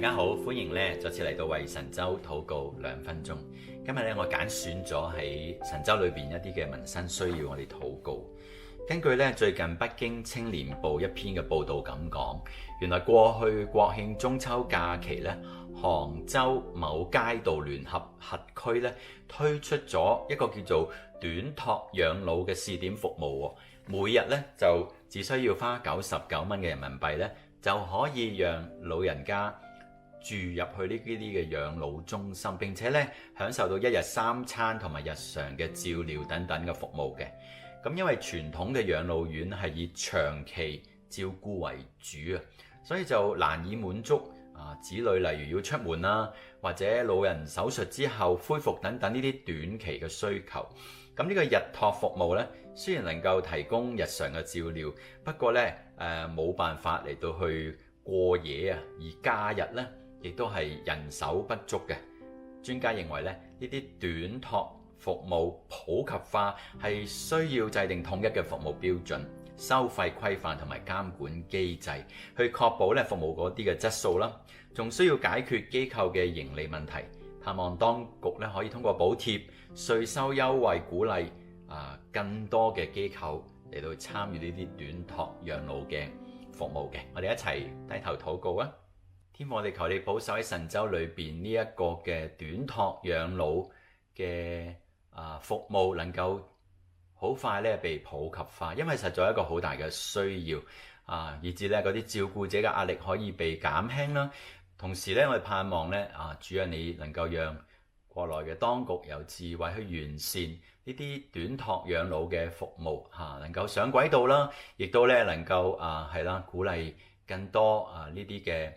大家好，歡迎咧再次嚟到為神州禱告2分鐘。今日咧我揀選咗喺神州裏邊一啲嘅民生需要我哋禱告。根據咧最近北京青年報一篇嘅報道咁講，原來過去國慶中秋假期咧，杭州某街道聯合轄區咧推出咗一個叫做短托養老嘅試點服務，每日咧就只需要花99蚊嘅人民幣咧，就可以讓老人家住入去呢啲嘅養老中心，並且咧享受到一日3餐同埋日常嘅照料等等嘅服務嘅。咁因為傳統嘅養老院係以長期照顧為主啊，所以就難以滿足子女例如要出門啦，或者老人手術之後恢復等等呢啲短期嘅需求。咁呢個日托服務咧，雖然能夠提供日常嘅照料，不過咧冇辦法嚟到去過夜啊，而假日咧亦都係人手不足嘅。專家認為咧，呢啲短托服務普及化係需要制定統一嘅服務標準、收費規範同埋監管機制，去確保咧服務嗰啲嘅質素啦。仲需要解決機構嘅盈利問題，盼望當局咧可以通過補貼、稅收優惠鼓勵更多嘅機構嚟到參與呢啲短托養老嘅服務嘅。我哋一齊低頭禱告啊！天父，我哋求你保守喺神州裏邊呢一個嘅短托養老嘅服務能夠好快咧被普及化，因為實在係一個好大嘅需要以至咧嗰啲照顧者嘅壓力可以被減輕啦。同時咧，我哋盼望咧主啊，你能夠讓國內嘅當局有智慧去完善呢啲短托養老嘅服務能夠上軌道啦，亦都咧能夠鼓勵更多呢啲嘅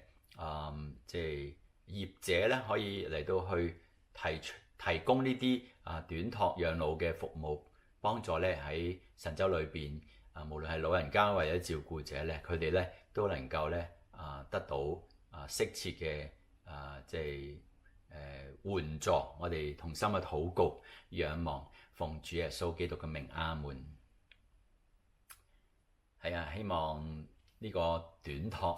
即係業者咧可以嚟到去提供呢啲短托養老嘅服務，幫助咧喺神州裏邊無論係老人家或者照顧者咧，佢哋咧都能夠咧得到適切嘅即係援助。我哋同心嘅禱告、仰望，奉主耶穌基督嘅名，阿門。係啊，希望呢個短托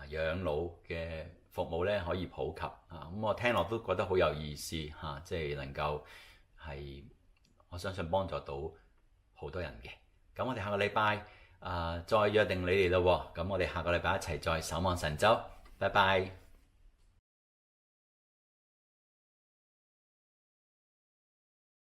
養老嘅服務咧可以普及咁我聽落都覺得好有意思即係能夠係我相信幫助到好多人嘅。咁我哋下個禮拜再約定你哋咯。咁我哋下個禮拜一齊再守望神州。拜拜。